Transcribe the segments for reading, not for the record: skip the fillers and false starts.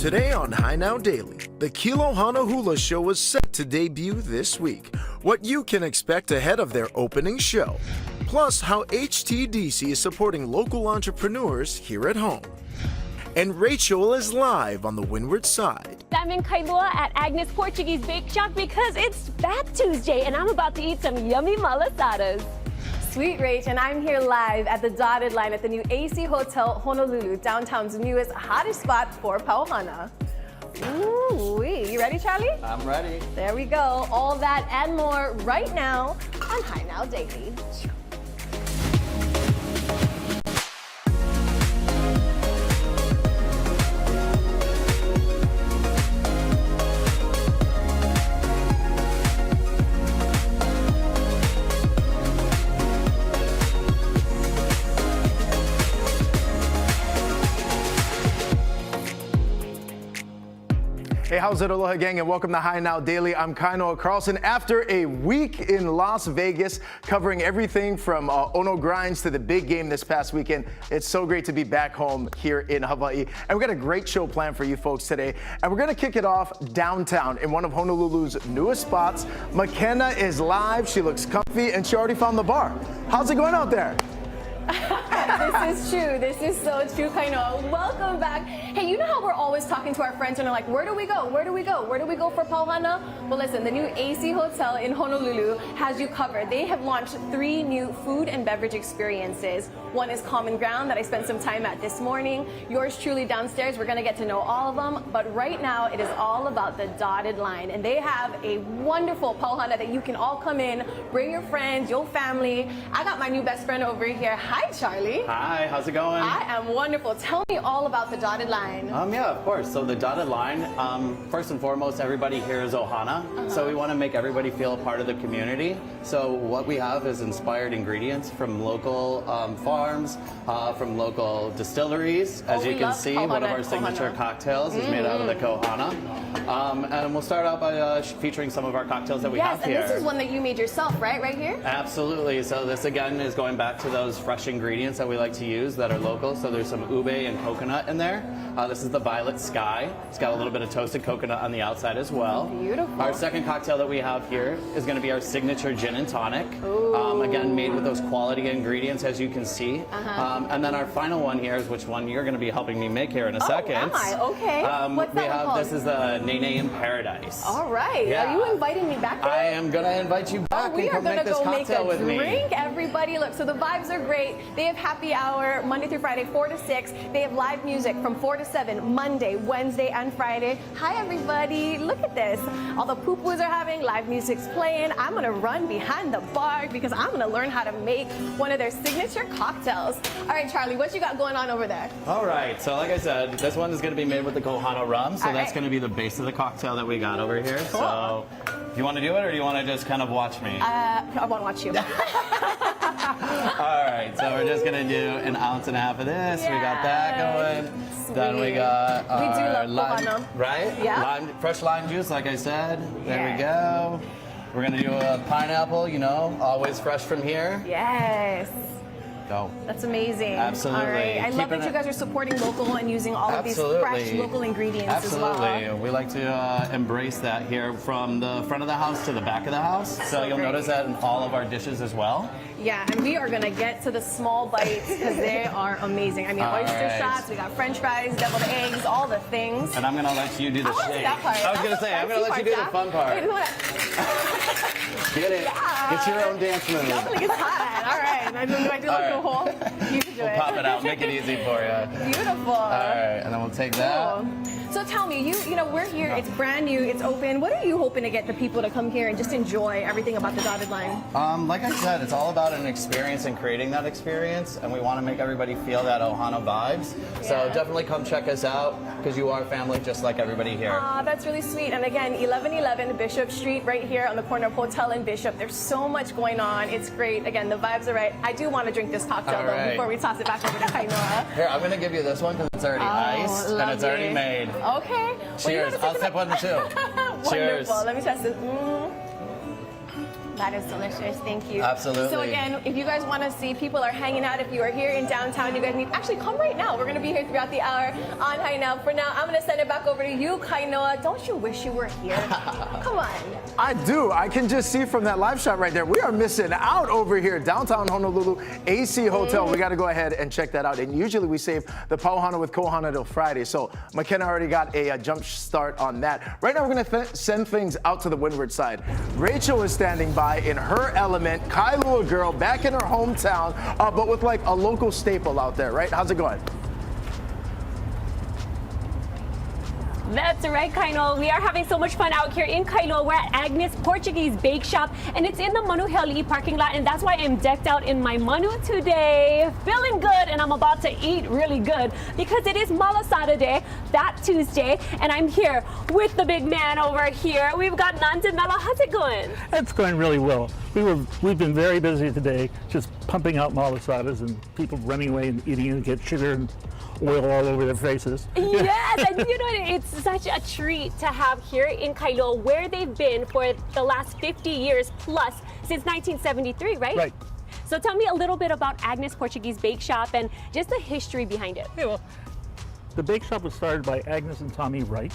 Today on High Now Daily, the Kilohana Hula Show is set to debut this week. What you can expect ahead of their opening show. Plus, how HTDC is supporting local entrepreneurs here at home. And Rachel is live on the windward side. I'm in Kailua at Agnes Portuguese Bake Shop because it's Bath Tuesday and I'm about to eat some yummy malasadas. Sweet Rach, and I'm here live at the Dotted Line at the new AC Hotel Honolulu, downtown's newest, hottest spot for Pauhana. Ooh-wee. You ready, Charlie? I'm ready. There we go. All that and more right now on High Now Daily. Hey, how's it, Aloha gang, and welcome to High Now Daily. I'm Kainoa Carlson. After a week in Las Vegas, covering everything from Ono Grinds to the big game this past weekend, it's so great to be back home here in Hawaii. And we got a great show planned for you folks today. And we're gonna kick it off downtown in one of Honolulu's newest spots. McKenna is live, she looks comfy, and she already found the bar. How's it going out there? This is true. This is so true, Kainoa. Welcome back. Hey, you know how we're always talking to our friends and they're like, where do we go? Where do we go? Where do we go for Pauhana? Well, listen, the new AC Hotel in Honolulu has you covered. They have launched 3 new food and beverage experiences. One is Common Ground that I spent some time at this morning. Yours truly downstairs. We're going to get to know all of them. But right now, it is all about the Dotted Line. And they have a wonderful Pauhana that you can all come in, bring your friends, your family. I got my new best friend over here. Hi, Charlie. Hi, how's it going? I am wonderful. Tell me all about the Dotted Line. Yeah, of course. So the Dotted Line, first and foremost, everybody here is Ohana. So we want to make everybody feel a part of the community. So what we have is inspired ingredients from local farms, from local distilleries. As you can see, one of our signature cocktails is made out of the kohana. And we'll start out by featuring some of our cocktails that we have here. Yes, and this is one that you made yourself, right? Right here? Absolutely. So this again is going back to those fresh ingredients that we like to use that are local. So there's some ube and coconut in there. This is the Violet Sky. It's got a little bit of toasted coconut on the outside as well. Beautiful. Our second cocktail that we have here is going to be our signature gin and tonic. Again, made with those quality ingredients, as you can see. And then our final one here is which one you're going to be helping me make here in a second. Am I? Okay. What's that one called? This is the Nene in Paradise. All right. Yeah. Are you inviting me back there? I am going to invite you back and come make this cocktail with me. We are going to go make a drink, everybody. Look, so the vibes are great. They have happy hour Monday through Friday, 4 to 6. They have live music from 4 to 7, Monday, Wednesday, and Friday. Hi, everybody. Look at this. All the poo-poos are having, live music's playing. I'm going to run behind the bar because I'm going to learn how to make one of their signature cocktails. All right, Charlie, what you got going on over there? All right, so like I said, this one is going to be made with the Kohana rum, so that's going to be the base of the cocktail that we got over here. Cool. So, do you want to do it or do you want to just kind of watch me? I want to watch you. All right, so we're just going to do 1.5 ounces of this. Yes. We got that going. Sweet. Then we got our lime, right? Yeah. Fresh lime juice, like I said. There we go. We're going to do a pineapple, you know, always fresh from here. Yes. Go. That's amazing. Absolutely. All right. I love that you guys are supporting local and using all of these fresh local ingredients as well. Absolutely. We like to embrace that here from the front of the house to the back of the house. So you'll notice that in all of our dishes as well. Yeah, and we are going to get to the small bites because they are amazing. I mean, oyster shots, we got french fries, deviled eggs, all the things. And I'm going to let you do the shake. That part. I was going to say, I'm going to let you do the fun part. Wait, what? Get it. Yeah. Get your own dance move. Definitely gets hot. All right. Do I do like the whole? You can do it. We'll pop it out. Make it easy for you. Beautiful. All right. And then we'll take that. Cool. So tell me, you know, we're here. It's brand new. It's open. What are you hoping to get the people to come here and just enjoy everything about the Dotted Line? Like I said, it's all about an experience and creating that experience, and we want to make everybody feel that Ohana vibes. So definitely come check us out because you are family just like everybody here. That's really sweet. And again, 1111 Bishop Street right here on the corner of Hotel and Bishop. There's so much going on. It's great. Again, the vibes are right. I do want to drink this cocktail though before we toss it back over to Kainoa. Here, I'm going to give you this one because it's already iced and it's already made. Okay. Cheers. I'll sip one too. Wonderful. Cheers. Let me test this. That is delicious. Thank you. Absolutely. So again, if you guys want to see, people are hanging out. If you are here in downtown, you guys need actually come right now. We're going to be here throughout the hour on Hi Now. For now, I'm going to send it back over to you, Kainoa. Don't you wish you were here? Come on. I do. I can just see from that live shot right there. We are missing out over here, downtown Honolulu, AC Hotel. We got to go ahead and check that out. And usually we save the Pauhana with Kohana till Friday. So McKenna already got a jump start on that. Right now we're going to send things out to the windward side. Rachel is standing by in her element, Kailua girl, back in her hometown, but with like a local staple out there, right? How's it going? That's right, Kaino. We are having so much fun out here in Kailua. We're at Agnes Portuguese Bake Shop, and it's in the Manuheli'i parking lot, and that's why I'm decked out in my manu today. Feeling good, and I'm about to eat really good because it is Malasada Day, Fat Tuesday, and I'm here with the big man over here. We've got Nanda Mela. How's it going? It's going really well. We've been very busy today, just pumping out malasadas and people running away and eating and get sugar and oil all over their faces. Yes, and you know, it's such a treat to have here in Kailua, where they've been for the last 50 years plus, since 1973, right? Right. So tell me a little bit about Agnes Portuguese Bake Shop and just the history behind it. Yeah, well, the bake shop was started by Agnes and Tommy Wright,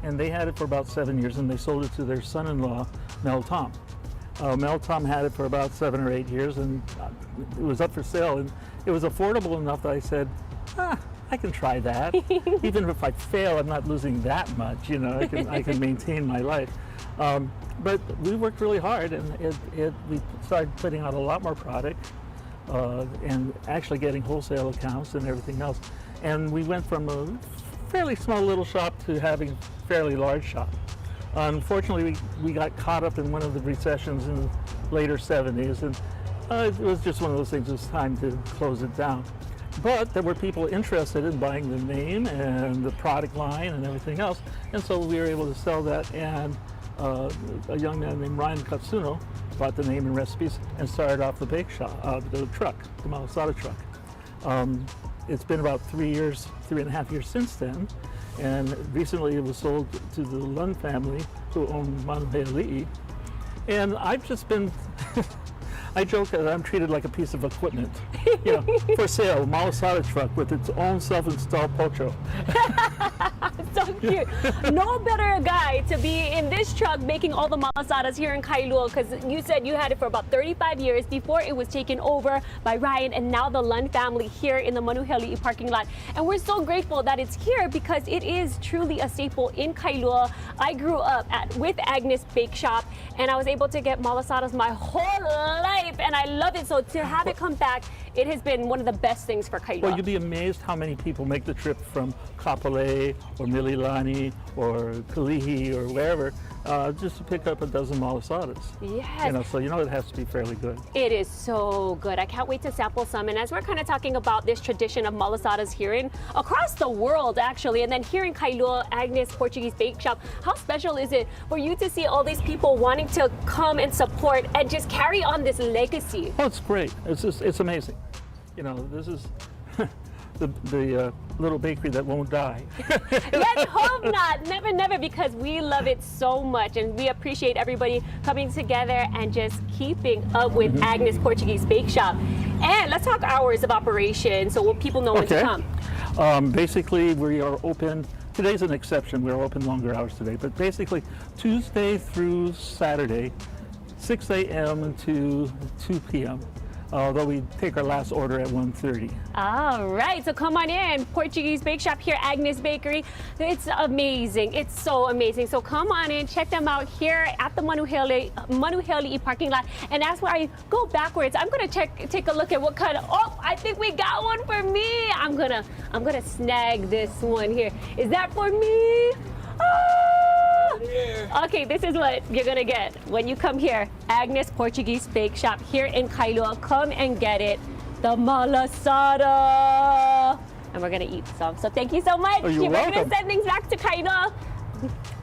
and they had it for about 7 years, and they sold it to their son-in-law, Mel Tom. Mel Tom had it for about 7 or 8 years, and it was up for sale, and it was affordable enough that I said, I can try that. Even if I fail, I'm not losing that much. You know, I can maintain my life. But we worked really hard, and we started putting out a lot more product and actually getting wholesale accounts and everything else. And we went from a fairly small little shop to having a fairly large shop. Unfortunately, we got caught up in one of the recessions in the later 70s, and it was just one of those things. It was time to close it down. But there were people interested in buying the name and the product line and everything else, and so we were able to sell that. And a young man named Ryan Katsuno bought the name and recipes and started off the bake shop, the truck, the Malasada truck. It's been about 3.5 years since then, and recently it was sold to the Lund family, who own Manuheli'i. And I've just been I joke that I'm treated like a piece of equipment. You know, for sale, Malasada truck with its own self-installed pocho. So cute. No better guy to be in this truck making all the malasadas here in Kailua, because you said you had it for about 35 years before it was taken over by Ryan and now the Lund family here in the Manuheli'i parking lot. And we're so grateful that it's here because it is truly a staple in Kailua. I grew up with Agnes Bake Shop, and I was able to get malasadas my whole life, and I love it. So to have it come back, it has been one of the best things for Kailua. Well, you'd be amazed how many people make the trip from Kapolei or Mililani or Kalihi or wherever just to pick up a dozen malasadas. Yes. You know, so you know it has to be fairly good. It is so good. I can't wait to sample some. And as we're kind of talking about this tradition of malasadas here across the world, actually, and then here in Kailua, Agnes Portuguese Bake Shop, how special is it for you to see all these people wanting to come and support and just carry on this legacy? Oh, it's great. It's amazing. You know, this is the little bakery that won't die. Let's hope not. Never, never, because we love it so much, and we appreciate everybody coming together and just keeping up with Agnes Portuguese Bake Shop. And let's talk hours of operation so people know when to come. Basically, we are open. Today's an exception. We're open longer hours today, but basically Tuesday through Saturday, 6 a.m. to 2 p.m. Although we take our last order at 1:30. All right, so come on in. Portuguese Bake Shop here, Agnes Bakery. It's amazing. It's so amazing. So come on in, check them out here at the Manuheli'i parking lot. And as I go backwards, I'm gonna take a look at what kind of. Oh, I think we got one for me. I'm gonna snag this one here. Is that for me? Okay, this is what you're gonna get when you come here. Agnes Portuguese Bake Shop here in Kailua. Come and get it. The Malasada. And we're gonna eat some. So thank you so much. Oh, you're welcome. We're gonna send things back to Kailua.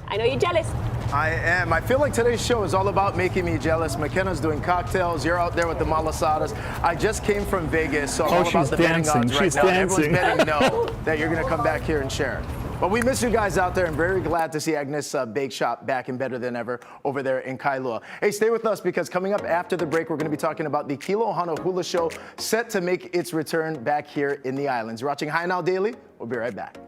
I know you're jealous. I am. I feel like today's show is all about making me jealous. McKenna's doing cocktails. You're out there with the malasadas. I just came from Vegas, so I'm all about the betting odds right now. She's dancing. Everyone's betting no that you're gonna come back here and share. Well, we miss you guys out there and very glad to see Agnes Bake Shop back and better than ever over there in Kailua. Hey, stay with us because coming up after the break, we're going to be talking about the Kilohana Hula Show set to make its return back here in the islands. You're watching High Now Daily. We'll be right back.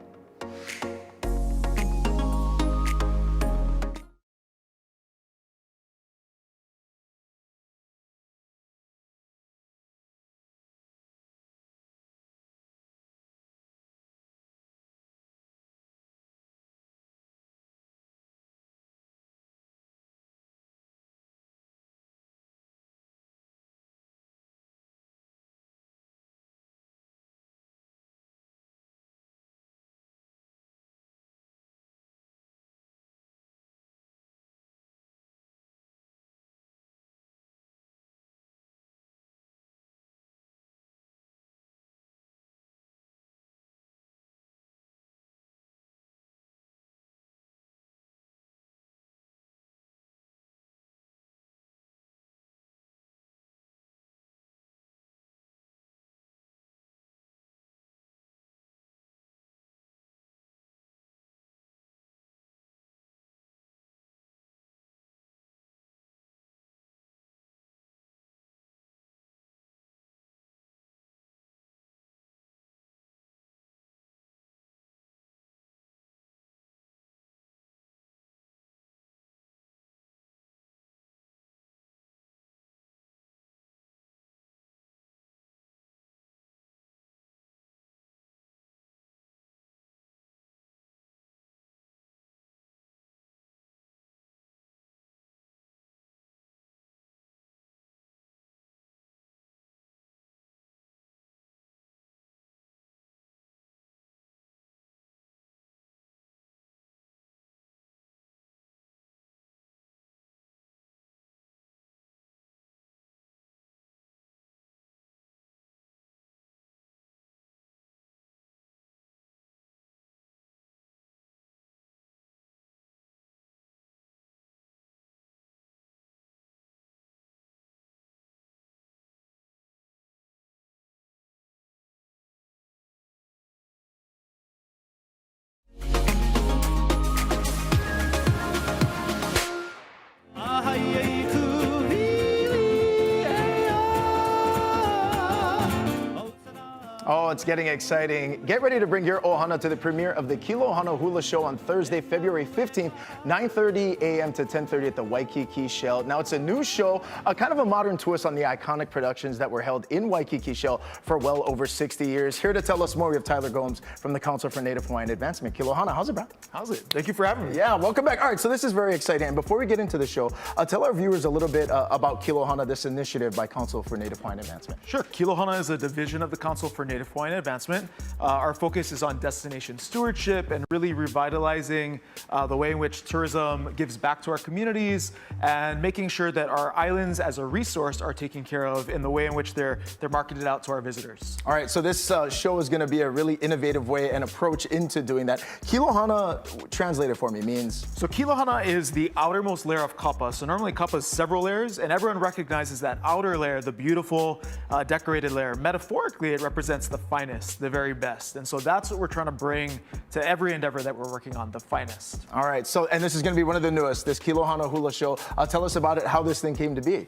Oh, it's getting exciting. Get ready to bring your ohana to the premiere of the Kilohana Hula Show on Thursday, February 15th, 9:30 a.m. to 10:30 at the Waikiki Shell. Now, it's a new show, a kind of a modern twist on the iconic productions that were held in Waikiki Shell for well over 60 years. Here to tell us more, we have Tyler Gomes from the Council for Native Hawaiian Advancement. Kilohana, how's it, bro? How's it? Thank you for having me. Yeah, welcome back. All right, so this is very exciting. And before we get into the show, tell our viewers a little bit about Kilohana, this initiative by Council for Native Hawaiian Advancement. Sure. Kilohana is a division of the Council for Native Hawaiian Advancement. Our focus is on destination stewardship and really revitalizing the way in which tourism gives back to our communities and making sure that our islands as a resource are taken care of in the way in which they're marketed out to our visitors. All right, so this show is going to be a really innovative way and approach into doing that. Kilohana, translated for me, means? So Kilohana is the outermost layer of kapa. So normally kapa is several layers, and everyone recognizes that outer layer, the beautiful decorated layer. Metaphorically, it represents the finest, the very best. And so that's what we're trying to bring to every endeavor that we're working on, the finest. All right, so, and this is going to be one of the newest, this Kilohana Hula Show. Tell us about it, how this thing came to be.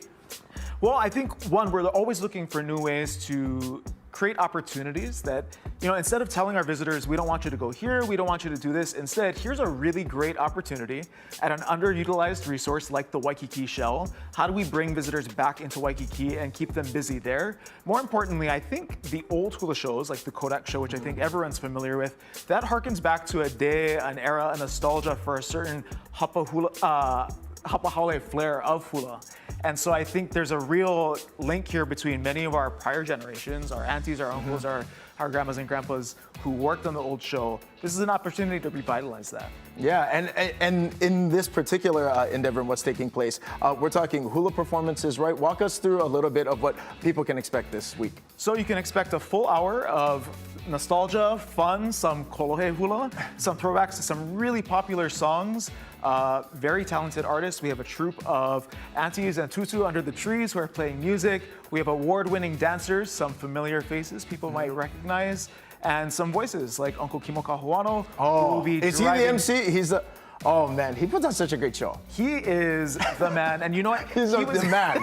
Well, I think, one, we're always looking for new ways to create opportunities that, instead of telling our visitors, we don't want you to go here, we don't want you to do this, instead, here's a really great opportunity at an underutilized resource like the Waikiki Shell. How do we bring visitors back into Waikiki and keep them busy there? More importantly, I think the old hula shows, like the Kodak show, which I think everyone's familiar with, that harkens back to a day, an era, a nostalgia for a certain hapahaole flair of hula. And so I think there's a real link here between many of our prior generations, our aunties, our uncles, our grandmas and grandpas who worked on the old show. This is an opportunity to revitalize that. Yeah, and in this particular endeavor and what's taking place, we're talking hula performances, right? Walk us through a little bit of what people can expect this week. So you can expect a full hour of nostalgia, fun, some kolohe hula, some throwbacks to some really popular songs. Very talented artists. We have a troupe of aunties and tutu under the trees who are playing music. We have award-winning dancers, some familiar faces people might recognize. and some voices like Uncle Kimo Kahuano. who Oh, will be is he the driving- MC? He's the. Oh man, he puts on such a great show. He is the man, and you know what? He's He the man.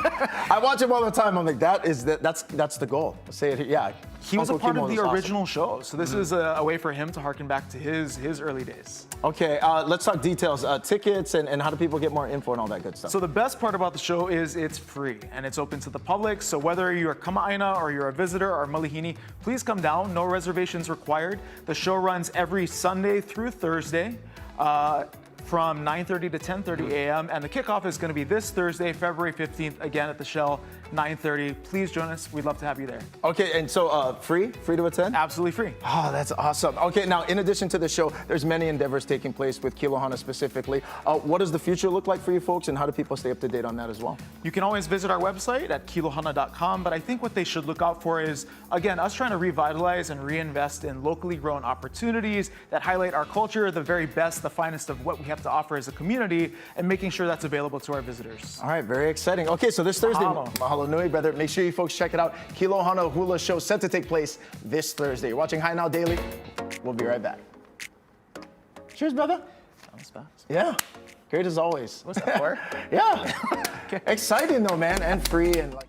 I watch him all the time. I'm like, that's the goal. Say it here. Yeah. He was a Uncle part Kimo of the is awesome. original show, so this is a way for him to harken back to his early days. Okay, let's talk details. Tickets and how do people get more info and all that good stuff. So the best part about the show is it's free and it's open to the public. So whether you're Kama'aina or you're a visitor or Malihini, please come down. No reservations required. The show runs every Sunday through Thursday. From 9:30 to 10:30 a.m. and the kickoff is going to be this Thursday, February 15th, again at the Shell, 9:30. Please join us. We'd love to have you there. Okay, and so free to attend? Absolutely free. Oh, that's awesome. Okay, now in addition to the show, there's many endeavors taking place with Kilohana specifically. What does the future look like for you folks, and how do people stay up to date on that as well? You can always visit our website at kilohana.com, but I think what they should look out for is, again, us trying to revitalize and reinvest in locally grown opportunities that highlight our culture, the very best, the finest of what we have to offer as a community, and making sure that's available to our visitors. All right, very exciting. Okay, so this Thursday, Mahalo Nui, brother. Make sure you folks check it out. Kilohana Hula Show set to take place this Thursday. You're watching High Now Daily. We'll be right back. Cheers, brother. Sounds fast. Yeah, great as always. What's that for? Yeah, exciting though, man, and free and like.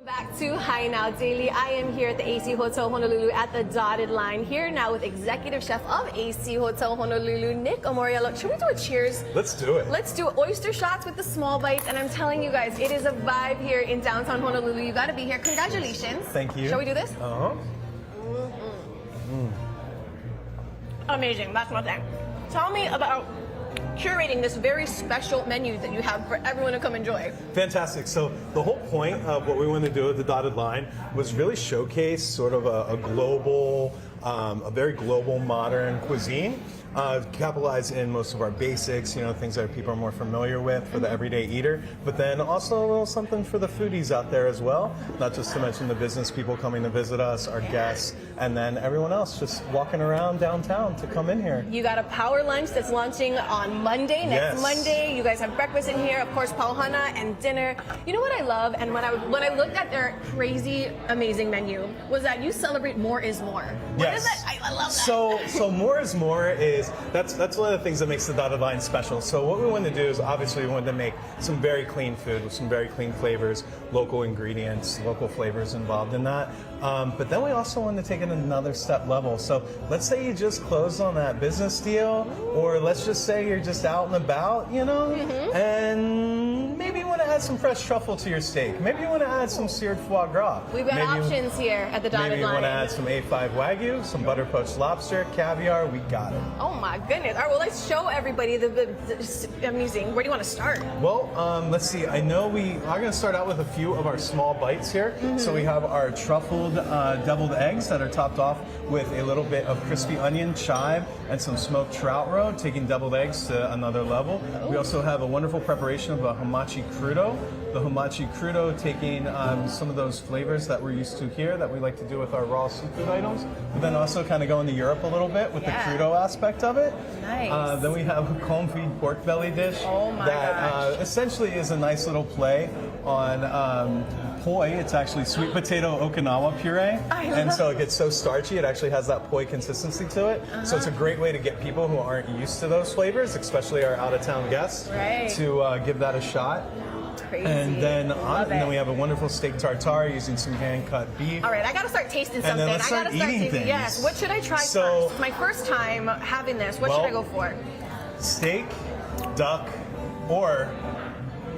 Back to High Now Daily. I am here at the AC Hotel Honolulu at the dotted line. Here now with Executive Chef of AC Hotel Honolulu, Nick Amoriello. Should we do a cheers? Let's do it. Let's do oyster shots with the small bites. And I'm telling you guys, it is a vibe here in downtown Honolulu. You gotta be here. Congratulations. Thank you. Shall we do this? Uh-huh. Amazing. That's my thing. Tell me about curating this very special menu that you have for everyone to come enjoy. Fantastic. So the whole point of what we wanted to do with the dotted line was really showcase sort of a global a very global, modern cuisine. Capitalize in most of our basics, things that people are more familiar with for the everyday eater, but then also a little something for the foodies out there as well, not just to mention the business people coming to visit us, our guests, and then everyone else just walking around downtown to come in here. You got a power lunch that's launching on Monday, next Monday. You guys have breakfast in here, of course, pauhana and dinner. You know what I love, and when I looked at their crazy, amazing menu, was that you celebrate more is more. What is that? I love that. So more is more is that's one of the things that makes the dotted line special. So what we wanted to do is obviously we wanted to make some very clean food with some very clean flavors, local ingredients, local flavors involved in that. But then we also wanted to take it another step level. So let's say you just closed on that business deal, or let's just say you're just out and about, and maybe you want to add some fresh truffle to your steak. Maybe you want to add some seared foie gras. We've got options here at the dotted line. Maybe you want to add some A5 Wagyu, some butter poached lobster, caviar. We got it. Oh my goodness. All right, well, let's show everybody the amazing. Where do you want to start? Well, let's see. I know we are going to start out with a few of our small bites here. So we have our truffled deviled eggs that are topped off with a little bit of crispy onion, chive, and some smoked trout roe, taking deviled eggs to another level. We also have a wonderful preparation of a hamachi crudo. The hamachi crudo taking some of those flavors that we're used to here that we like to do with our raw seafood items, but then also kind of going to Europe a little bit with the crudo aspect of it. Nice. Then we have a confit pork belly dish that essentially is a nice little play on poi. It's actually sweet potato Okinawa puree, and so it gets so starchy it actually has that poi consistency to it. So it's a great way to get people who aren't used to those flavors, especially our out-of-town guests, to give that a shot. Crazy. And then we have a wonderful steak tartare using some hand-cut beef. All right, I gotta start tasting something. And then let's start eating things. Yes. What should I try first? It's my first time having this. What should I go for? Steak, duck, or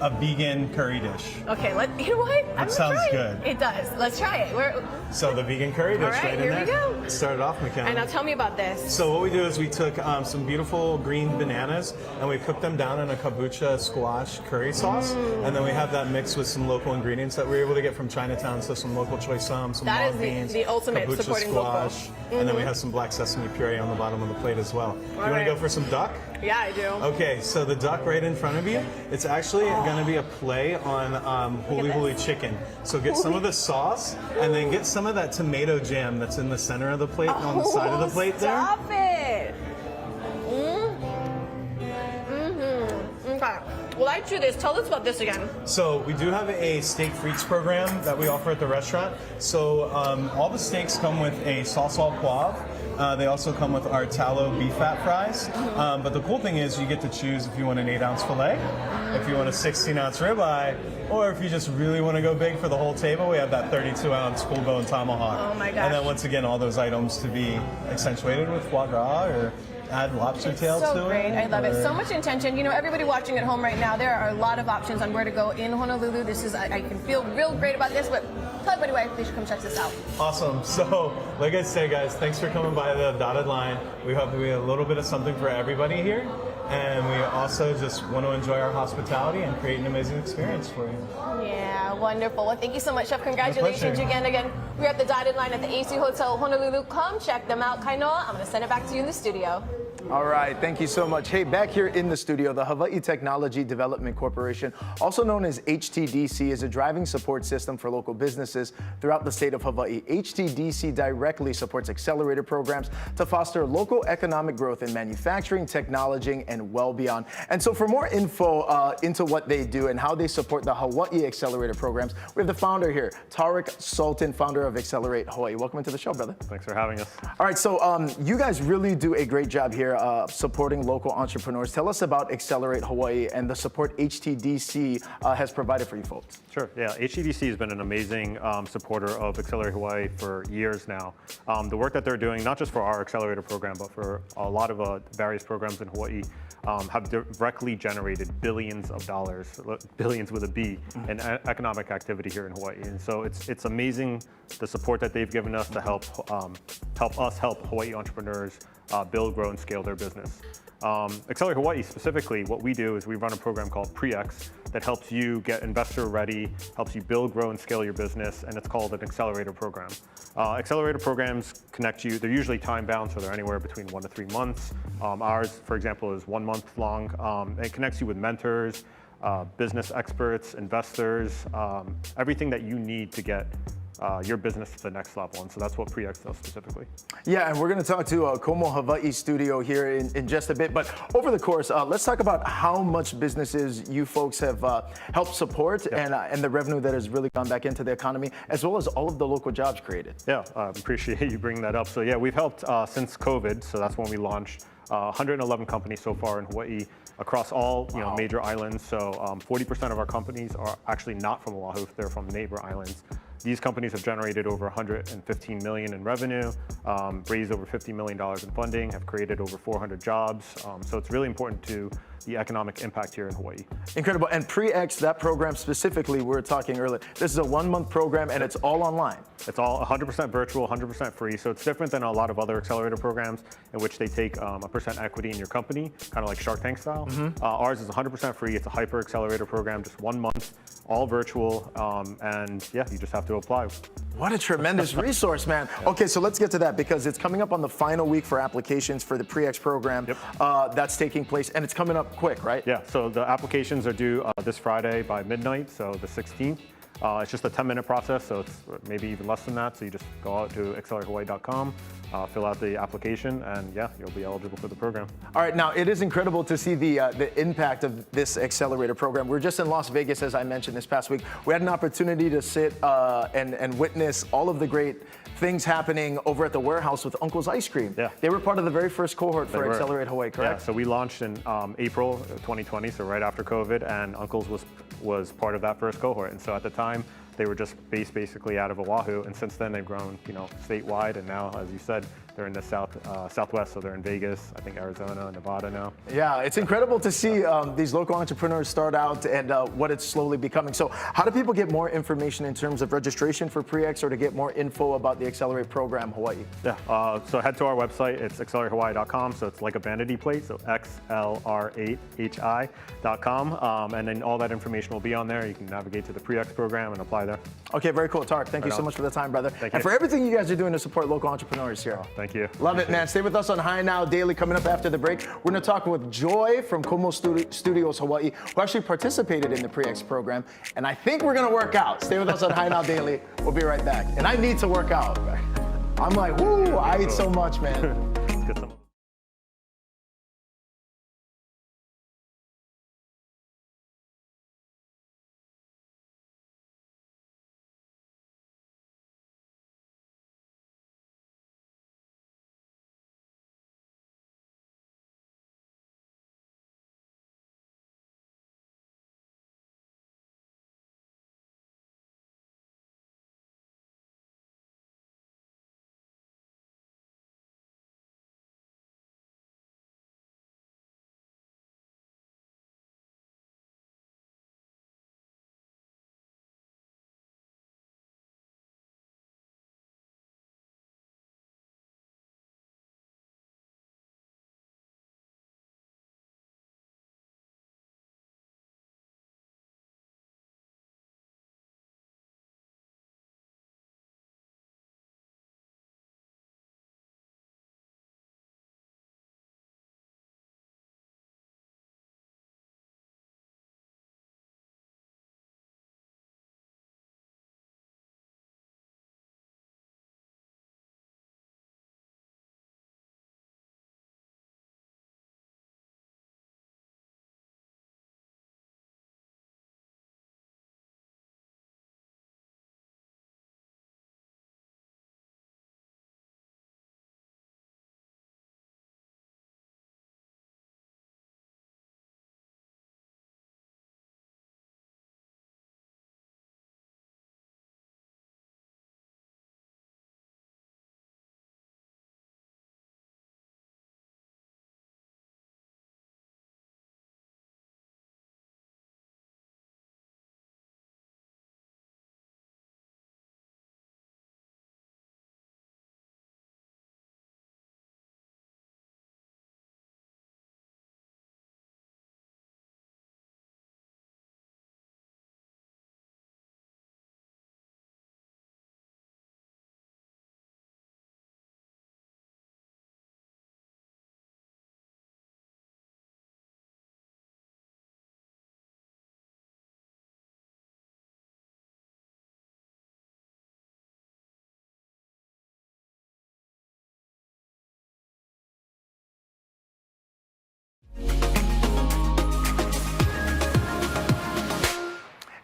a vegan curry dish. Okay, you know what? That sounds good. It does. Let's try it. So the vegan curry dish right in there. Here we go. Start it off, McKenna. And now tell me about this. So what we do is we took some beautiful green bananas and we cooked them down in a kombucha squash curry sauce. And then we have that mixed with some local ingredients that we were able to get from Chinatown. So some local choy sum, some long beans, the ultimate kombucha supporting squash. local. And then we have some black sesame puree on the bottom of the plate as well. You want to go for some duck? Yeah, I do. Okay, so the duck right in front of you, it's actually going to be a play on huli huli chicken. So get some of the sauce and then get some of that tomato jam that's in the center of the plate, on the side of the plate there. Stop it! Okay. Well, I do this. Tell us about this again. So we do have a steak frites program that we offer at the restaurant. So all the steaks come with a sauce au poivre. They also come with our tallow beef fat fries. But the cool thing is you get to choose if you want an 8-ounce filet, if you want a 16-ounce ribeye, or if you just really want to go big for the whole table, we have that 32-ounce full bone tomahawk. Oh my gosh. And then once again, all those items to be accentuated with foie gras or add lobster tails to it. So great. I love it. So much intention. You know, everybody watching at home right now, there are a lot of options on where to go in Honolulu. This is, I can feel real great about this, but tell everybody why they should come check this out. Awesome. So, like I say, guys, thanks for coming by the dotted line. We hope we have a little bit of something for everybody here. And we also just want to enjoy our hospitality and create an amazing experience for you. Yeah, wonderful. Well, thank you so much, Chef. Congratulations again. We're at the dotted line at the AC Hotel Honolulu. Come check them out. Kainoa, I'm going to send it back to you in the studio. All right, thank you so much. Hey, back here in the studio, the Hawaii Technology Development Corporation, also known as HTDC, is a driving support system for local businesses throughout the state of Hawaii. HTDC directly supports accelerator programs to foster local economic growth in manufacturing, technology, and well beyond. And so for more info into what they do and how they support the Hawaii Accelerator programs, we have the founder here, Tariq Sultan, founder of Accelerate Hawaii. Welcome into the show, brother. Thanks for having us. All right, so you guys really do a great job here supporting local entrepreneurs. Tell us about Accelerate Hawaii and the support HTDC has provided for you folks. Sure, yeah, HTDC has been an amazing supporter of Accelerate Hawaii for years now. The work that they're doing, not just for our accelerator program, but for a lot of various programs in Hawaii, have directly generated billions of dollars, billions with a B, in economic activity here in Hawaii. And so it's amazing the support that they've given us to help us help Hawaii entrepreneurs build, grow, and scale their business. Accelerate Hawaii specifically, what we do is we run a program called Pre-X that helps you get investor ready, helps you build, grow, and scale your business, and it's called an accelerator program. Accelerator programs connect you, they're usually time bound, so they're anywhere between 1 to 3 months. Ours, for example, is 1 month long. It connects you with mentors, business experts, investors, everything that you need to get your business to the next level, and so that's what Pre-X does specifically. Yeah, and we're going to talk to Como Hawaii studio here in just a bit, but over the course, let's talk about how much businesses you folks have helped support and the revenue that has really gone back into the economy, as well as all of the local jobs created. Yeah, I appreciate you bringing that up. So yeah, we've helped since COVID, so that's when we launched 111 companies so far in Hawaii across all major islands. So 40% of our companies are actually not from Oahu, they're from neighbor islands. These companies have generated over 115 million in revenue, raised over $50 million in funding, have created over 400 jobs. So it's really important to the economic impact here in Hawaii. Incredible. And Pre-X, that program specifically, we were talking earlier, this is a 1-month program and it's all online. It's all 100% virtual, 100% free. So it's different than a lot of other accelerator programs in which they take a percent equity in your company, kind of like Shark Tank style. Ours is 100% free. It's a hyper accelerator program, just 1 month, all virtual. And yeah, you just have to apply. What a tremendous resource, man. Okay, so let's get to that because it's coming up on the final week for applications for the Pre-X program that's taking place, and it's coming up quick, right? Yeah, so the applications are due this Friday by midnight, so the 16th. It's just a 10-minute process, so it's maybe even less than that. So you just go out to acceleratehawaii.com, fill out the application, and yeah, you'll be eligible for the program. All right, now it is incredible to see the impact of this accelerator program. We're just in Las Vegas, as I mentioned, this past week. We had an opportunity to sit and witness all of the great things happening over at the warehouse with Uncle's Ice Cream. Yeah. They were part of the very first cohort for Accelerate Hawaii, correct? Yeah, so we launched in April 2020, so right after COVID, and Uncle's was part of that first cohort. And so at the time, they were just based basically out of Oahu, and since then they've grown, statewide, and now, as you said, they're in the Southwest, so they're in Vegas, I think Arizona, Nevada now. Yeah, it's incredible to see these local entrepreneurs start out and what it's slowly becoming. So how do people get more information in terms of registration for Pre-X or to get more info about the Accelerate program Hawaii? Yeah, so head to our website, it's acceleratehawaii.com, so it's like a vanity plate, so XLR8HI.com, and then all that information will be on there. You can navigate to the Pre-X program and apply there. Okay, very cool. Tarek, thank you so much for the time, brother. Thank and you. for everything you guys are doing to support local entrepreneurs here. Thank you. Love it, man. Stay with us on High Now Daily. Coming up after the break, we're going to talk with Joy from Como Studios Hawaii, who actually participated in the Pre-X program, and I think we're going to work out. Stay with us on High Now Daily. We'll be right back. And I need to work out. I'm like, woo, I eat so much, man.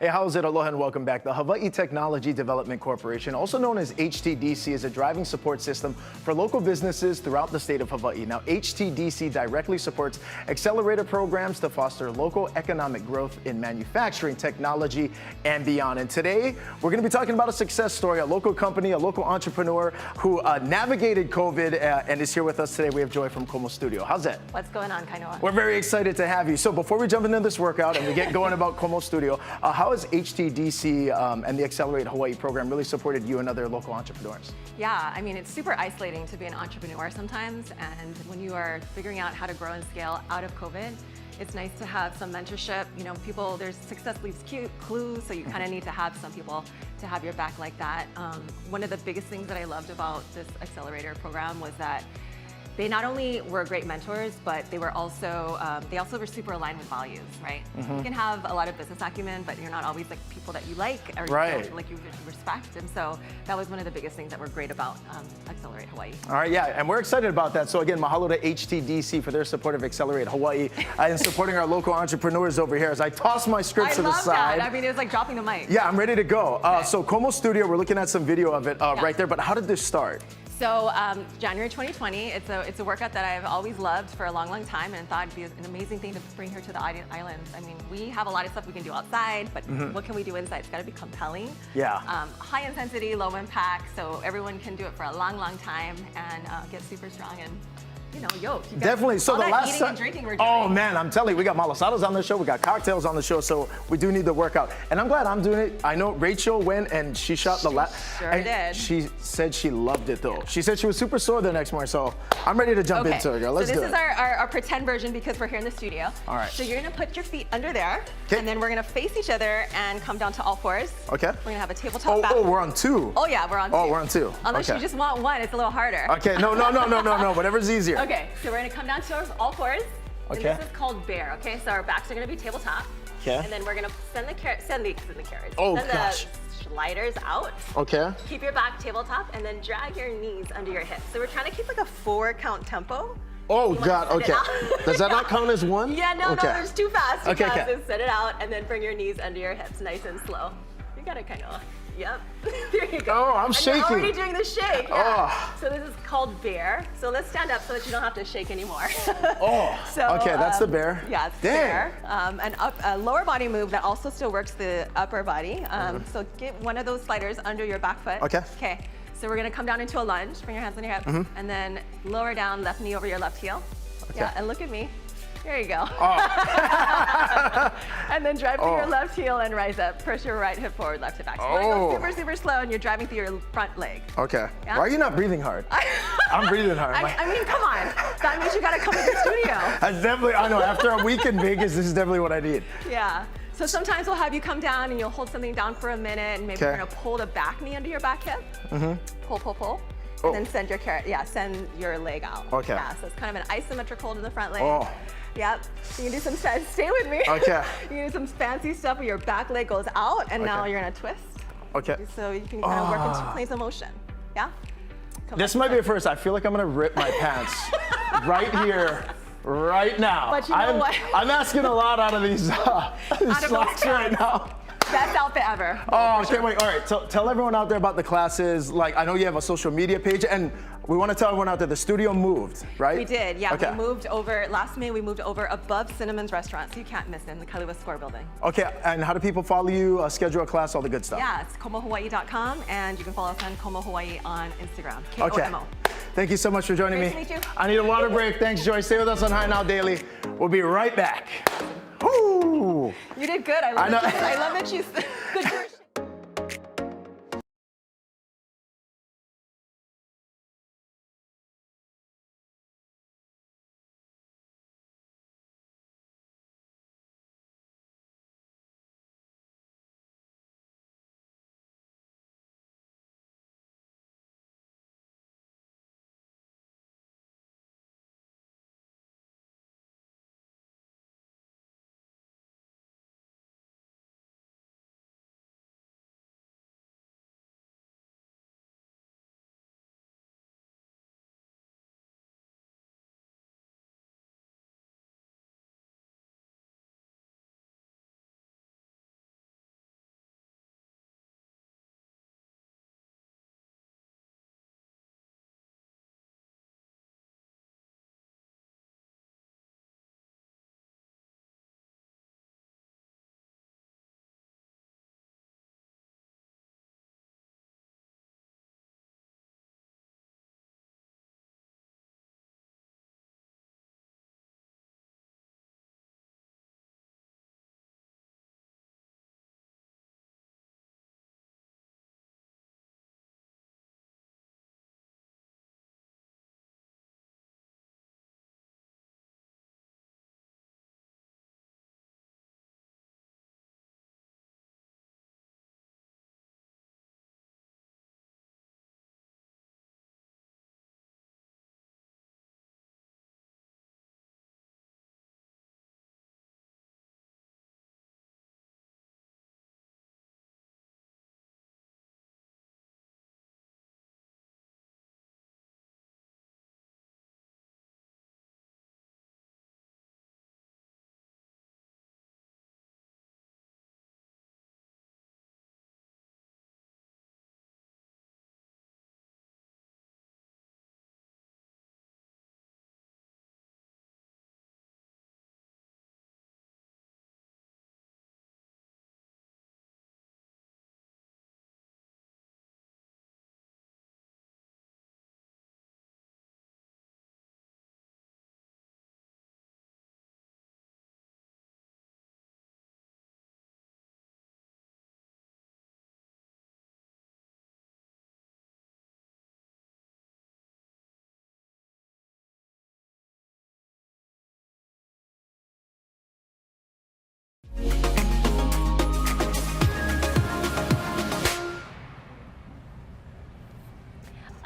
Hey, how's it? Aloha and welcome back. The Hawaii Technology Development Corporation, also known as HTDC, is a driving support system for local businesses throughout the state of Hawaii. Now, HTDC directly supports accelerator programs to foster local economic growth in manufacturing, technology, and beyond. And today, we're going to be talking about a success story, a local company, a local entrepreneur who navigated COVID and is here with us today. We have Joy from Como Studio. How's that? What's going on, Kainoa? We're very excited to have you. So before we jump into this workout and we get going about Como Studio, how has HTDC and the Accelerate Hawaii program really supported you and other local entrepreneurs? Yeah, I mean, it's super isolating to be an entrepreneur sometimes, and when you are figuring out how to grow and scale out of COVID, it's nice to have some mentorship. You know, people, there's success leaves clues, so you kind of need to have some people to have your back like that. One of the biggest things that I loved about this accelerator program was that they not only were great mentors, but they were also were super aligned with values, right? You can have a lot of business acumen, but you're not always like people that you like or you respect. And so that was one of the biggest things that were great about Accelerate Hawaii. All right, yeah, and we're excited about that. So again, mahalo to HTDC for their support of Accelerate Hawaii and supporting our local entrepreneurs over here as I toss my scripts to the side. I love that. I mean, it was like dropping the mic. Yeah, I'm ready to go. So Como Studio, we're looking at some video of it right there, but how did this start? So January 2020, it's a workout that I've always loved for a long, long time and thought it'd be an amazing thing to bring here to the islands. I mean, we have a lot of stuff we can do outside, but what can we do inside? It's got to be compelling. Yeah. High intensity, low impact, so everyone can do it for a long, long time and get super strong and, you know, yoked. Definitely. So all the that last eating and drinking we're doing. Oh man, I'm telling you, we got malasadas on the show, we got cocktails on the show, so we do need the workout. And I'm glad I'm doing it. I know Rachel went and she shot the last. Sure did. She said she loved it though. She said she was super sore the next morning, so I'm ready to jump into it, girl. Let's do it. So this is our pretend version because we're here in the studio. All right. So you're gonna put your feet under there, Okay. and then we're gonna face each other and come down to all fours. Okay. We're gonna have a tabletop back. Oh, we're on two. Oh yeah, we're on two. Oh, we're on two. Unless Okay. you just want one, it's a little harder. Okay, no, whatever's easier. Okay, so we're gonna come down to all fours. Okay. And this is called bear, okay? So our backs are gonna be tabletop. Okay. And then we're gonna send the carrots. Send the gosh. sliders out. Okay. Keep your back tabletop and then drag your knees under your hips. So we're trying to keep like a 4-count tempo. Oh You wanna God, send it okay. out? Does that not count as one? Yeah, no, Okay. there's too fast. Okay. Just set it out and then bring your knees under your hips, nice and slow. You gotta kind of, yep. There you go. Oh, I'm and shaking. You're already doing the shake. Yeah. Oh. So this is called bear. So let's stand up so that you don't have to shake anymore. Oh, So, okay, that's the bear. Yeah, it's Dang. bear. A lower body move that also still works the upper body. So get one of those sliders under your back foot. Okay. Okay. So we're gonna come down into a lunge. Bring your hands on your hips, and then lower down, left knee over your left heel. Okay. Yeah, and look at me. There you go. Oh. And then drive through your left heel and rise up. Push your right hip forward, left hip back. So you Oh. go super, super slow, and you're driving through your front leg. Okay. Yeah? Why are you not breathing hard? I'm breathing hard. I mean, come on. That means you gotta come to the studio. That's definitely, I know, after a week in Vegas, this is definitely what I need. Yeah. So sometimes we'll have you come down and you'll hold something down for a minute, and maybe Okay. you're gonna pull the back knee under your back hip. Pull, pull, pull. Oh. And then send your leg out. Okay. Yeah, so it's kind of an isometric hold in the front leg. Oh. Yep. You can do some, stay with me. Okay. You can do some fancy stuff where your back leg goes out, and now Okay. you're gonna twist. Okay. So you can kind of work into planes of motion. Yeah? Come This on. might be a first. I feel like I'm gonna rip my pants right here, right now. But you know what? I'm asking a lot out of these of those slides right pants. now. Best outfit ever. Oh, okay, wait. All right, tell everyone out there about the classes. Like, I know you have a social media page, and we want to tell everyone out there the studio moved, right? We did, yeah. Okay. We moved over, last May, we moved over above Cinnamon's restaurant, so you can't miss it in the Kailua Square building. Okay, and how do people follow you, schedule a class, all the good stuff? Yeah, it's komohawaii.com, and you can follow us on Como Hawaii on Instagram. Okay. K-O-M-O. Thank you so much for joining Great me. to meet you. I need a water break. Thanks, Joy. Stay with us on High Now Daily. We'll be right back. Woo! You did good. I love that you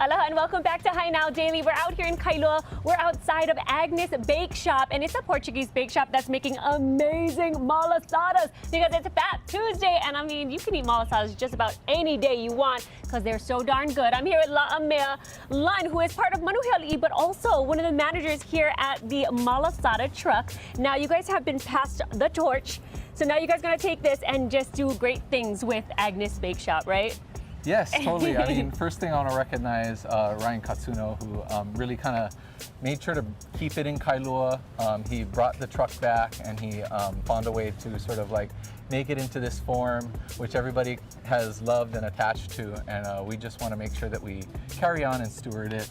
Aloha and welcome back to Hi Now Daily. We're out here in Kailua. We're outside of Agnes Bake Shop, and it's a Portuguese bake shop that's making amazing malasadas because it's Fat Tuesday. And I mean, you can eat malasadas just about any day you want because they're so darn good. I'm here with La'amea Lun, who is part of Manuheli, but also one of the managers here at the Malasada truck. Now, you guys have been passed the torch. So now you guys are going to take this and just do great things with Agnes Bake Shop, right? Yes, totally. I mean, first thing I want to recognize Ryan Katsuno, who really kind of made sure to keep it in Kailua. He brought the truck back and he found a way to sort of like make it into this form, which everybody has loved and attached to. And we just want to make sure that we carry on and steward it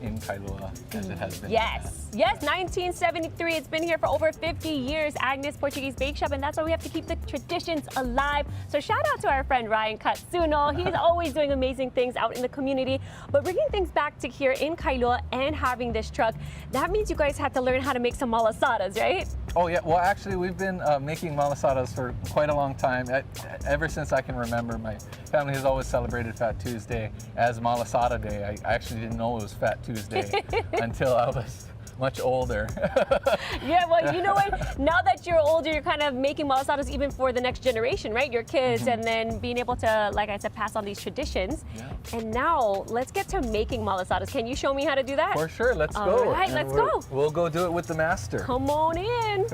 in Kailua as it has been. Yes, yes, 1973. It's been here for over 50 years, Agnes Portuguese Bake Shop, and that's why we have to keep the traditions alive. So shout out to our friend Ryan Katsuno. He's always doing amazing things out in the community. But bringing things back to here in Kailua and having this truck, that means you guys had to learn how to make some malasadas, right? Oh yeah, well actually we've been making malasadas for quite a long time. Ever since I can remember, my family has always celebrated Fat Tuesday as Malasada Day. I actually didn't know it was Fat Tuesday until I was much older. Yeah, well, you know what? Now that you're older, you're kind of making malasadas even for the next generation, right? Your kids, and then being able to, like I said, pass on these traditions. Yeah. And now, let's get to making malasadas. Can you show me how to do that? For sure, let's All go. right, And let's go. We'll go do it with the master. Come on in.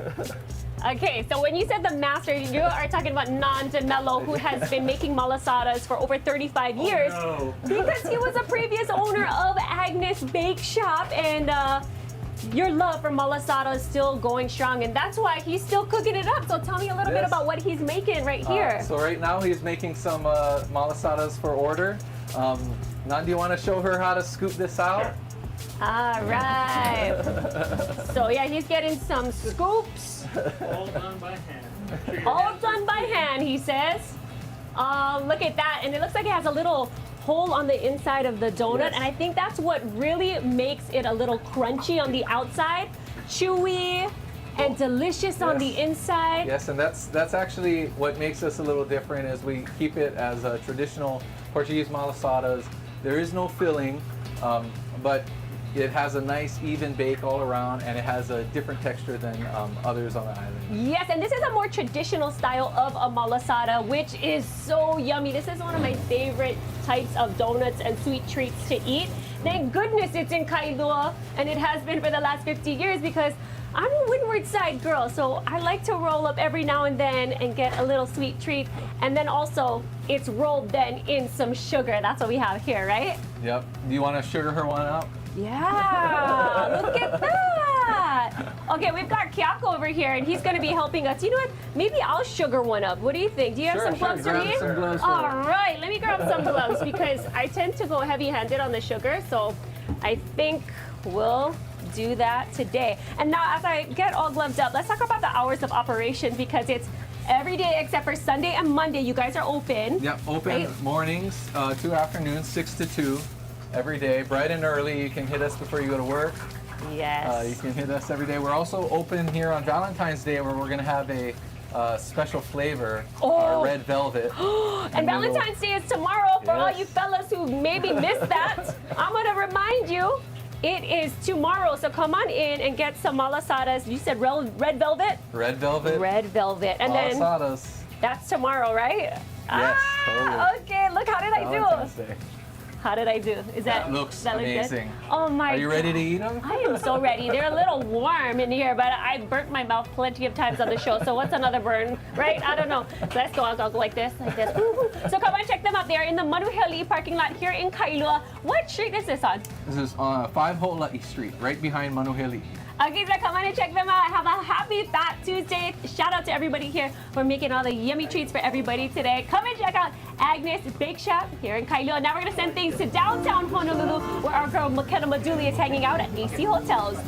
Okay, so when you said the master, you are talking about Nan DeMello, who has been making malasadas for over 35 years. No. Because he was a previous owner of Agnes Bake Shop, and your love for malasada is still going strong, and that's why he's still cooking it up. So tell me a little bit Yes. about what he's making right here. So right now he's making some malasadas for order. Nan, do you want to show her how to scoop this out? All right. So yeah, he's getting some scoops. All done by hand. All done by hand, he says. Look at that, and it looks like it has a little hole on the inside of the donut, Yes. and I think that's what really makes it a little crunchy on the outside, chewy and delicious on the inside. Yes, and that's actually what makes us a little different is we keep it as traditional Portuguese malasadas. There is no filling, but it has a nice even bake all around, and it has a different texture than others on the island. Yes, and this is a more traditional style of a malasada, which is so yummy. This is one of my favorite types of donuts and sweet treats to eat. Thank goodness it's in Kailua, and it has been for the last 50 years because I'm a Windward Side girl, so I like to roll up every now and then and get a little sweet treat. And then also, it's rolled then in some sugar. That's what we have here, right? Yep. Do you want to sugar her one up? Yeah, look at that. Okay, we've got Kyako over here, and he's going to be helping us. You know what? Maybe I'll sugar one up. What do you think? Do you have some gloves for Grab me? some gloves for All her. right, let me grab some gloves because I tend to go heavy-handed on the sugar, so I think we'll do that today. And now, as I get all gloved up, let's talk about the hours of operation because it's every day except for Sunday and Monday. You guys are open. Yep, open Right. mornings, 2 afternoons, 6 to 2, every day, bright and early. You can hit us before you go to work. Yes. You can hit us every day. We're also open here on Valentine's Day where we're going to have a special flavor, Oh. red velvet. And we will- Valentine's Day is tomorrow for all Yes. you fellas who maybe missed that. I'm going to remind you, it is tomorrow. So come on in and get some malasadas. You said red velvet? Red velvet. Red velvet. And then malasadas. that's tomorrow, right? Yes, totally. Okay, look, how did I Valentine's do? Day. How did I do? Is That looks look good? amazing. Oh my Are you ready to God. eat them? I am so ready. They're a little warm in here, but I burnt my mouth plenty of times on the show. So what's another burn, right? I don't know. So let's go. I'll go like this, like this. Woo-hoo. So come and check them out. They are in the Manuheli parking lot here in Kailua. What street is this on? This is 5 Ho'ola'i Street, right behind Manuheli. Okay, so come on and check them out. Have a happy Fat Tuesday. Shout out to everybody here for making all the yummy treats for everybody today. Come and check out Agnes Bake Shop here in Kailua. Now we're going to send things to downtown Honolulu where our girl McKenna Maduli is hanging out at AC Hotels.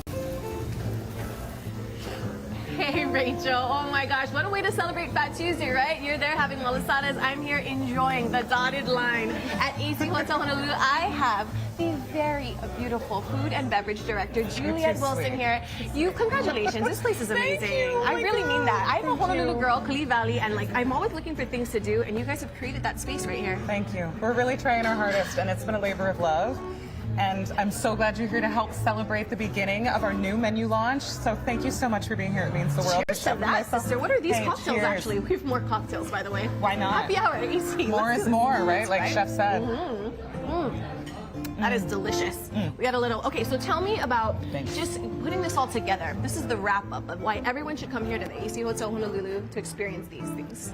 Hey, Rachel. Oh my gosh, what a way to celebrate Fat Tuesday, right? You're there having malasadas. I'm here enjoying the dotted line. At AC Hotel Honolulu, I have the very beautiful food and beverage director, Juliet Wilson here. Congratulations, this place is amazing. I really mean that. I'm a Honolulu girl, Kali Valley, and like I'm always looking for things to do, and you guys have created that space right here. Thank you. We're really trying our hardest, and it's been a labor of love. And I'm so glad you're here to help celebrate the beginning of our new menu launch. So thank you so much for being here. It means the world. Cheers to that, sister. What are these Hey, cocktails, cheers. actually? We have more cocktails, by the way. Why not? Happy hour at AC. More is more, right? Like Chef said. That is delicious. We got a little, okay, so tell me about just putting this all together. This is the wrap up of why everyone should come here to the AC Hotel Honolulu to experience these things.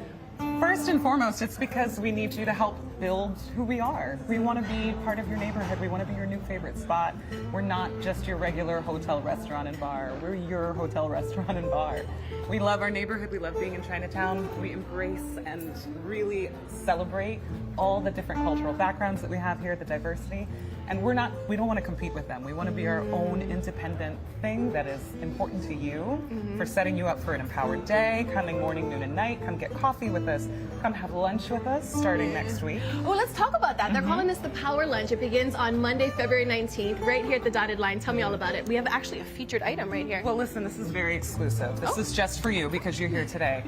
First and foremost, it's because we need you to help build who we are. We want to be part of your neighborhood. We want to be your new favorite spot. We're not just your regular hotel, restaurant, and bar. We're your hotel, restaurant, and bar. We love our neighborhood. We love being in Chinatown. We embrace and really celebrate all the different cultural backgrounds that we have here, the diversity. And we don't want to compete with them. We want to be our own independent thing that is important to you for setting you up for an empowered day, coming morning, noon, and night. Come get coffee with us. Come have lunch with us starting next week. Oh, let's talk about that. They're calling this the Power Lunch. It begins on Monday, February 19th, right here at the Dotted Line. Tell me all about it. We have actually a featured item right here. Well, listen, this is very exclusive. This is just for you because you're here today.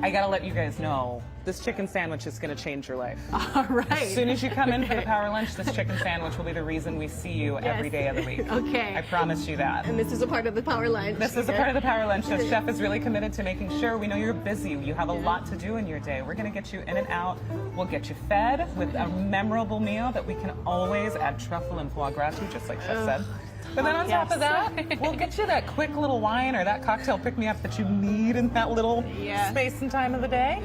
I gotta let you guys know, this chicken sandwich is gonna change your life. All right. As soon as you come in for the Power Lunch, this chicken sandwich will be the reason we see you every day of the week. Okay. I promise you that. And this is a part of the Power Lunch. This is a part of the Power Lunch. The chef is really committed to making sure we know you're busy. You have a lot to do in your day. We're going to get you in and out. We'll get you fed with a memorable meal that we can always add truffle and foie gras to, just like chef said. But then on top of that, we'll get you that quick little wine or that cocktail pick-me-up that you need in that little space and time of the day.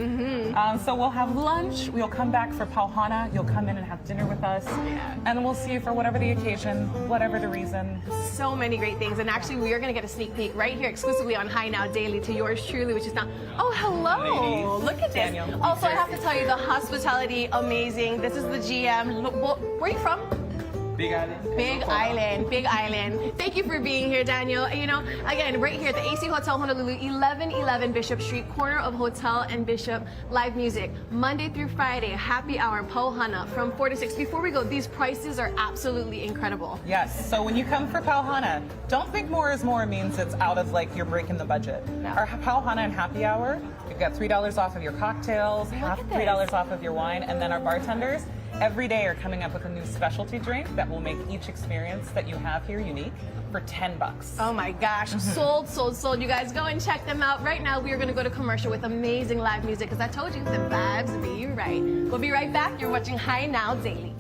So we'll have lunch. We'll come back for Pauhana. You'll come in and have dinner with us. And then we'll see you for whatever the occasion, whatever the reason. So many great things. And actually, we are going to get a sneak peek right here exclusively on High Now Daily to yours truly, which is now. Oh, hello. Ladies. Look at this. Daniel. Also, I have to tell you, the hospitality, amazing. This is the GM. Where are you from? Big Island. Big Island, Big Island. Thank you for being here, Daniel. You know, again, right here at the AC Hotel Honolulu, 1111 Bishop Street, corner of Hotel and Bishop. Live music, Monday through Friday, happy hour, Pauhana, from 4 to 6. Before we go, these prices are absolutely incredible. Yes, so when you come for Pauhana, don't think more is more means it's out of like you're breaking the budget. No. Our Pauhana and happy hour, you've got $3 off of your cocktails, half at $3 off of your wine, and then our bartenders every day are coming up with a new specialty drink that will make each experience that you have here unique for $10. Oh my gosh, sold, sold, sold. You guys go and check them out. Right now, we are going to go to commercial with amazing live music because I told you, the vibes be right. We'll be right back. You're watching High Now Daily.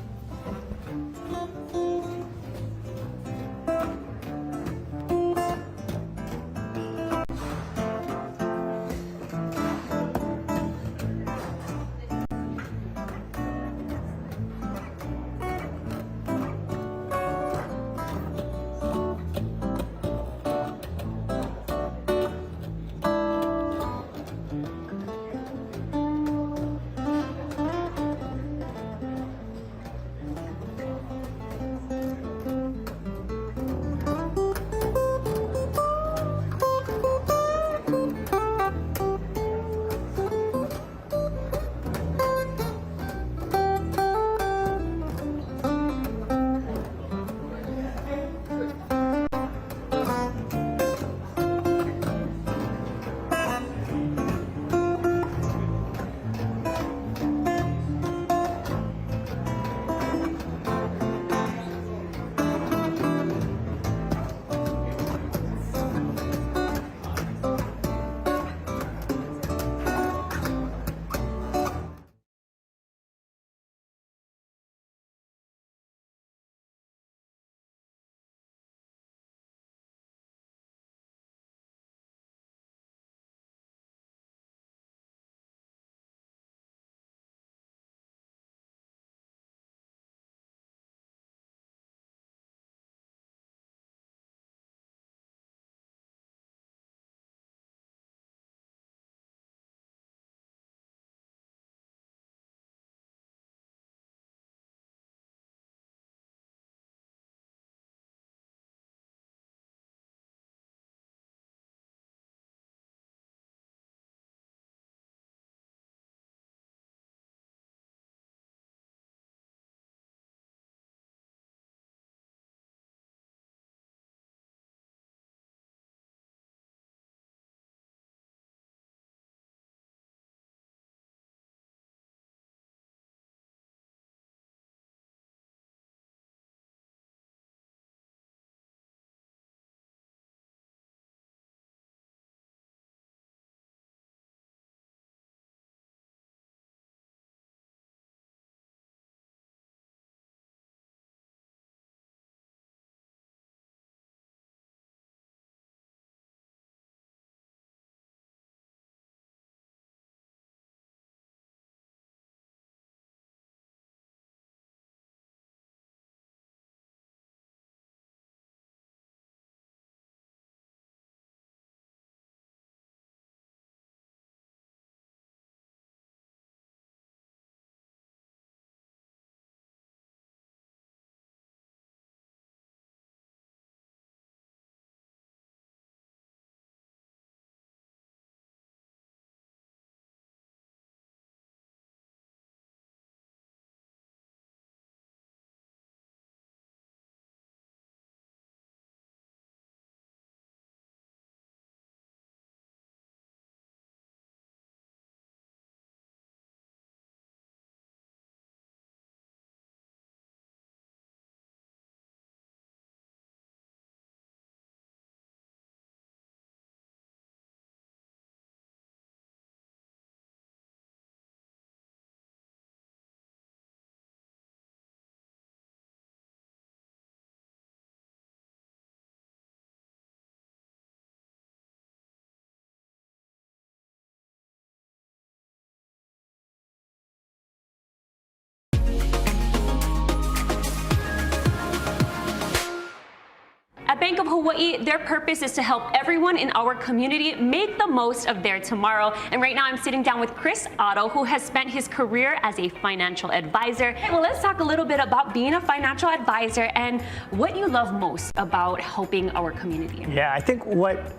Hawaii, their purpose is to help everyone in our community make the most of their tomorrow. And right now I'm sitting down with Chris Otto, who has spent his career as a financial advisor. Well, let's talk a little bit about being a financial advisor and what you love most about helping our community. Yeah, I think what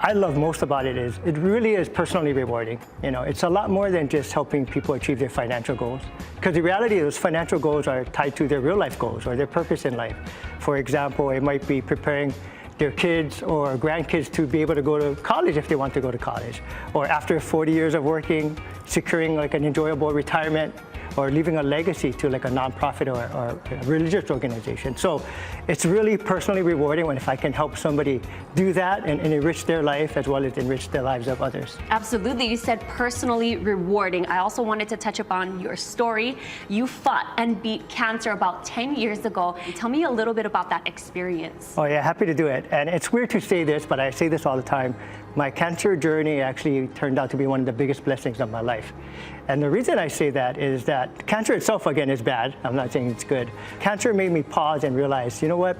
I love most about it is it really is personally rewarding. You know, it's a lot more than just helping people achieve their financial goals. Because the reality is financial goals are tied to their real life goals or their purpose in life. For example, it might be preparing their kids or grandkids to be able to go to college if they want to go to college. Or after 40 years of working, securing like an enjoyable retirement, or leaving a legacy to like a nonprofit or a religious organization. So it's really personally rewarding when if I can help somebody do that and enrich their life as well as enrich the lives of others. Absolutely, you said personally rewarding. I also wanted to touch upon your story. You fought and beat cancer about 10 years ago. Tell me a little bit about that experience. Oh yeah, happy to do it. And it's weird to say this, but I say this all the time. My cancer journey actually turned out to be one of the biggest blessings of my life. And the reason I say that is that cancer itself, again, is bad. I'm not saying it's good. Cancer made me pause and realize, you know what?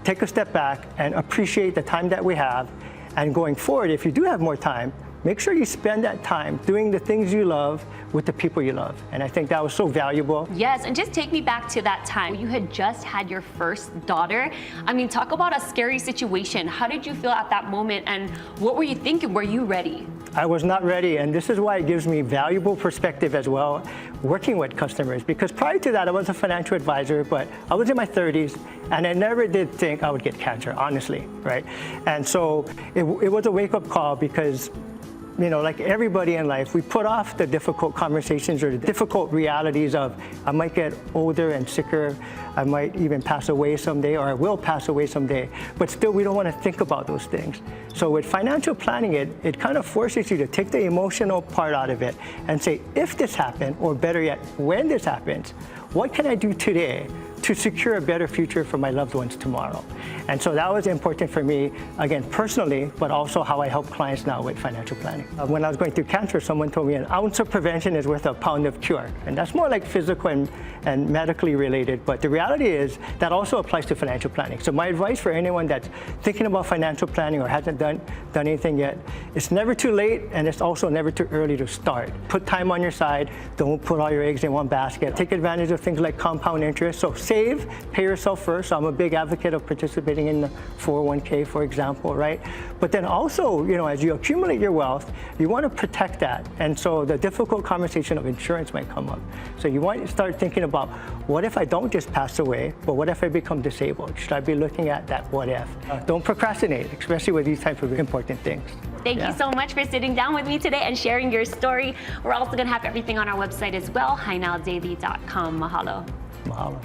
Take a step back and appreciate the time that we have. And going forward, if you do have more time, make sure you spend that time doing the things you love with the people you love. And I think that was so valuable. Yes, and just take me back to that time. You had just had your first daughter. I mean, talk about a scary situation. How did you feel at that moment and what were you thinking? Were you ready? I was not ready, and this is why it gives me valuable perspective as well, working with customers. Because prior to that, I was a financial advisor, but I was in my 30s, and I never did think I would get cancer, honestly, right? And so it was a wake-up call because, you know, like everybody in life, we put off the difficult conversations or the difficult realities of I might get older and sicker, I might even pass away someday, or I will pass away someday, but still we don't want to think about those things. So with financial planning, it kind of forces you to take the emotional part out of it and say, if this happened, or better yet, when this happens, what can I do today to secure a better future for my loved ones tomorrow? And so that was important for me, again, personally, but also how I help clients now with financial planning. When I was going through cancer, someone told me an ounce of prevention is worth a pound of cure. And that's more like physical and medically related. But the reality is that also applies to financial planning. So my advice for anyone that's thinking about financial planning or hasn't done anything yet, it's never too late and it's also never too early to start. Put time on your side. Don't put all your eggs in one basket. Take advantage of things like compound interest. So save, pay yourself first. So I'm a big advocate of participating in the 401k, for example, right? But then also, you know, as you accumulate your wealth, you want to protect that. And so the difficult conversation of insurance might come up. So you want to start thinking about, what if I don't just pass away, but what if I become disabled? Should I be looking at that what if? Don't procrastinate, especially with these types of important things. Thank you so much for sitting down with me today and sharing your story. We're also going to have everything on our website as well, hinowdaily.com. Mahalo. Mahalo.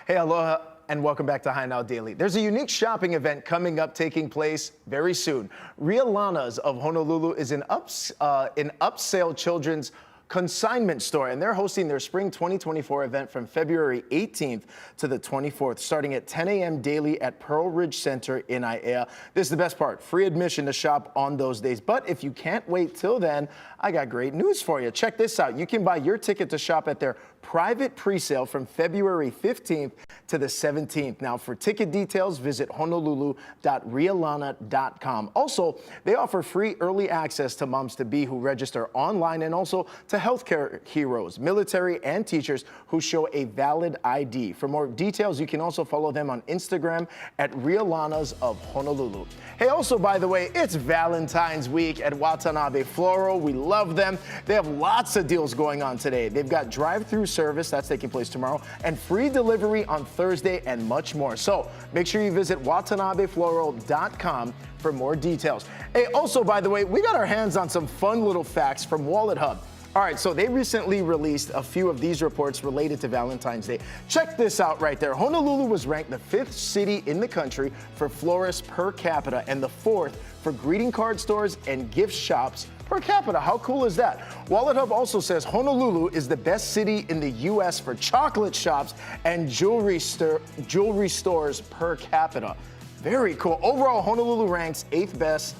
Hey, aloha, and welcome back to High Now Daily. There's a unique shopping event coming up, taking place very soon. Rialanas of Honolulu is an upscale children's consignment store, and they're hosting their spring 2024 event from February 18th to the 24th, starting at 10 a.m. daily at Pearl Ridge Center in Aiea. This is the best part, free admission to shop on those days. But if you can't wait till then, I got great news for you. Check this out. You can buy your ticket to shop at their private pre-sale from February 15th to the 17th. Now, for ticket details, visit honolulu.rialana.com. Also, they offer free early access to moms-to-be who register online, and also to healthcare heroes, military, and teachers who show a valid ID. For more details, you can also follow them on Instagram at Rialanas of Honolulu. Hey, also, by the way, it's Valentine's week at Watanabe Floral. We love them. They have lots of deals going on today. They've got drive-through service that's taking place tomorrow, and free delivery on Thursday, and much more. So make sure you visit watanabefloral.com for more details. Hey, also, by the way, we got our hands on some fun little facts from Wallet Hub. All right, so they recently released a few of these reports related to Valentine's Day. Check this out right there. Honolulu was ranked the 5th city in the country for florists per capita and the 4th for greeting card stores and gift shops per capita. How cool is that? Wallet Hub also says Honolulu is the best city in the U.S. for chocolate shops and jewelry stores per capita. Very cool. Overall, Honolulu ranks 8th best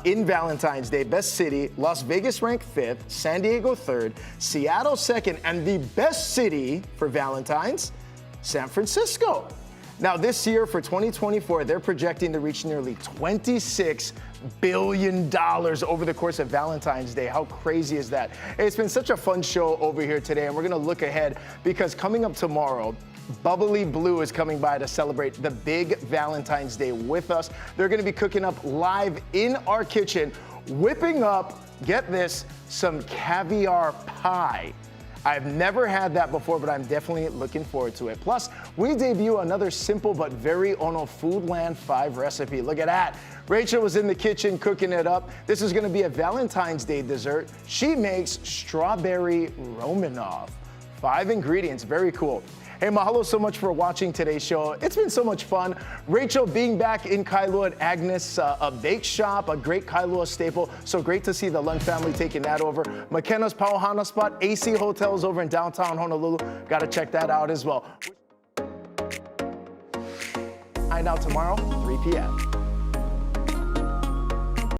in Valentine's Day, best city. Las Vegas ranked 5th, San Diego 3rd, Seattle 2nd, and the best city for Valentine's, San Francisco. Now, this year for 2024, they're projecting to reach nearly $26 billion over the course of Valentine's Day. How crazy is that? It's been such a fun show over here today, and we're going to look ahead because coming up tomorrow, Bubbly Blue is coming by to celebrate the big Valentine's Day with us. They're going to be cooking up live in our kitchen, whipping up, get this, some caviar pie. I've never had that before, but I'm definitely looking forward to it. Plus, we debut another simple but very Ono Foodland 5 recipe. Look at that. Rachel was in the kitchen cooking it up. This is going to be a Valentine's Day dessert. She makes strawberry Romanov. 5 ingredients, very cool. Hey, mahalo so much for watching today's show. It's been so much fun. Rachel being back in Kailua at Agnes Bake Shop, a great Kailua staple. So great to see the Lund family taking that over. McKenna's Pauhana spot, AC Hotels over in downtown Honolulu. Got to check that out as well. High Now tomorrow, 3 p.m.